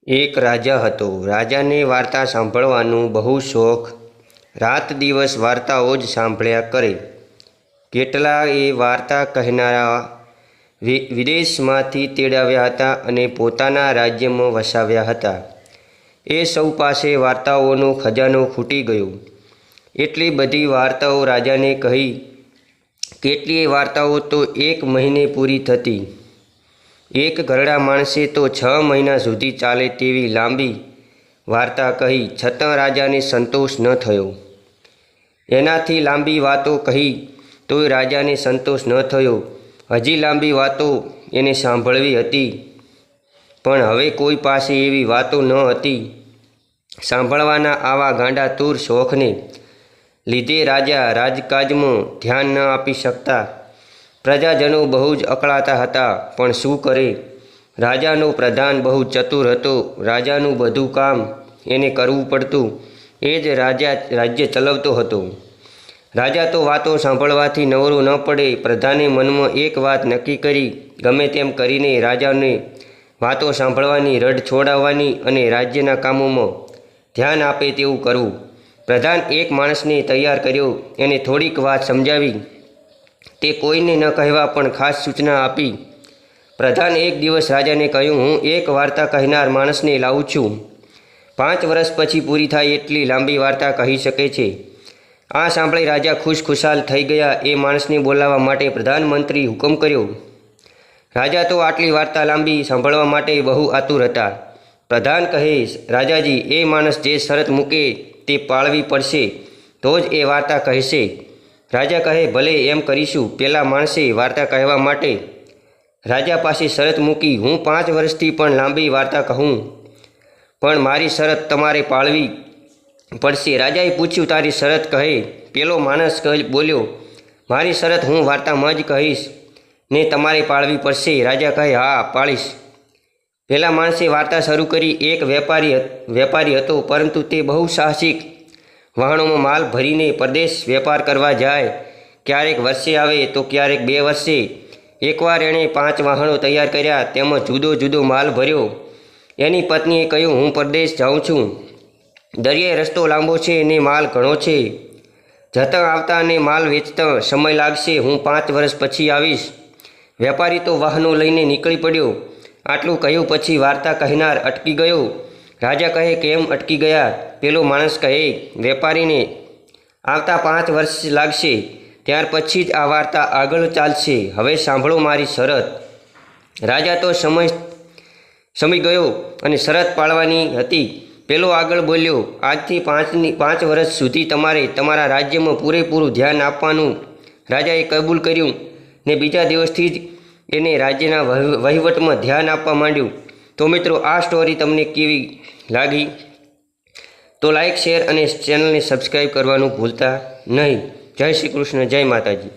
એક રાજા હતો। રાજાને વાર્તા સાંભળવાનો બહુ શોખ। રાત દિવસ વાર્તાઓ જ સાંભળ્યા કરે। કેટલાય વાર્તા કહેનારા વિદેશમાંથી તેડાવ્યા હતા અને પોતાના રાજ્યમાં વસાવ્યા હતા। એ સૌ પાસે વાર્તાઓનો ખજાનો ખૂટી ગયો। એટલી બધી વાર્તાઓ રાજાને કહી। કેટલીય વાર્તાઓ તો 1 મહિને પૂરી થતી। એક ઘરડા માણસે તો 6 મહિના સુધી ચાલે તેવી લાંબી વાર્તા કહી, છતાં રાજાને સંતોષ ન થયો। એનાથી લાંબી વાતો કહી તોય રાજાને સંતોષ ન થયો। હજી લાંબી વાતો એને સાંભળવી હતી, પણ હવે કોઈ પાસે એવી વાતો ન હતી। સાંભળવાના આવા ગાંડાતુર શોખને લીધે રાજા રાજકાજમાં ધ્યાન ન આપી શકતા। પ્રજાજનો બહુ જ અકળાતા હતા, પણ શું કરે? રાજાનો પ્રધાન બહુ ચતુર હતો। રાજાનું બધું કામ એને કરવું પડતું। એ જ રાજ્ય ચલાવતો હતો। રાજા તો વાતો સાંભળવાથી નવરો ન પડે। પ્રધાને મનમાં એક વાત નક્કી કરી, ગમે તેમ કરીને રાજાને વાતો સાંભળવાની રડ છોડાવવાની અને રાજ્યના કામોમાં ધ્યાન આપે તેવું કરવું। પ્રધાન એક માણસને તૈયાર કર્યો। એને થોડીક વાત સમજાવી। તે કોઈને ન કહેવા પણ ખાસ સૂચના આપી। પ્રધાન એક દિવસ રાજાને કહ્યું, હું એક વાર્તા કહેનાર માણસને લાવું છું। 5 વર્ષ પછી પૂરી થાય એટલી લાંબી વાર્તા કહી શકે છે। આ સાંભળી રાજા ખુશખુશાલ થઈ ગયા। એ માણસને બોલાવવા માટે પ્રધાનમંત્રી હુકમ કર્યો। રાજા તો આટલી વાર્તા લાંબી સાંભળવા માટે બહુ આતુર હતા। પ્રધાન કહે, રાજાજી, એ માણસ જે શરત મૂકે તે પાળવી પડશે, તો જ એ વાર્તા કહેશે। રાજા કહે, ભલે, એમ કરીશું। પેલા માણસે વાર્તા કહેવા માટે રાજા પાસે શરત મૂકી, હું 5 વર્ષથી પણ લાંબી વાર્તા કહું, પણ મારી શરત તમારે પાળવી પડશે। રાજાએ પૂછ્યું, તારી શરત? કહે પેલો માણસ બોલ્યો, મારી શરત હું વાર્તામાં જ કહીશ ને તમારે પાળવી પડશે। રાજા કહે, હા, પાળીશ। પેલા માણસે વાર્તા શરૂ કરી। એક વેપારી હતો, પરંતુ તે બહુ સાહસિક। વહાણોમાં માલ ભરીને પરદેશ વેપાર કરવા જાય। ક્યારેક વર્ષે આવે તો ક્યારેક 2 વર્ષે। એકવાર એણે 5 વહાણો તૈયાર કર્યા, તેમાં જુદો જુદો માલ ભર્યો। એની પત્નીએ કહ્યું, હું પરદેશ જાઉં છું। દરિયાઈ રસ્તો લાંબો છે ને માલ ઘણો છે। જતા આવતા અને માલ વેચતા સમય લાગશે। હું 5 વર્ષ પછી આવીશ। વેપારી તો વાહનો લઈને નીકળી પડ્યો। આટલું કહ્યું પછી વાર્તા કહેનાર અટકી ગયો। રાજા કહે, કેમ અટકી ગયા? પેલો માણસ કહે, વેપારીને આવતા 5 વર્ષ લાગશે, ત્યાર પછી જ આ વાર્તા આગળ ચાલશે। હવે સાંભળો મારી શરત। રાજા તો સમય ગયો અને શરત પાળવાની હતી। પેલો આગળ બોલ્યો, આજથી 5 વર્ષ સુધી તમારે તમારા રાજ્યમાં પૂરેપૂરું ધ્યાન આપવાનું। રાજાએ કબૂલ કર્યું ને બીજા દિવસથી જ એને રાજ્યના વહીવટમાં ધ્યાન આપવા માંડ્યું। તો મિત્રો, આ સ્ટોરી તમને કેવી લાગી? તો લાઈક, શેર અને ચેનલને સબસ્ક્રાઈબ કરવાનું ભૂલતા નહીં। જય શ્રી કૃષ્ણ, જય માતાજી।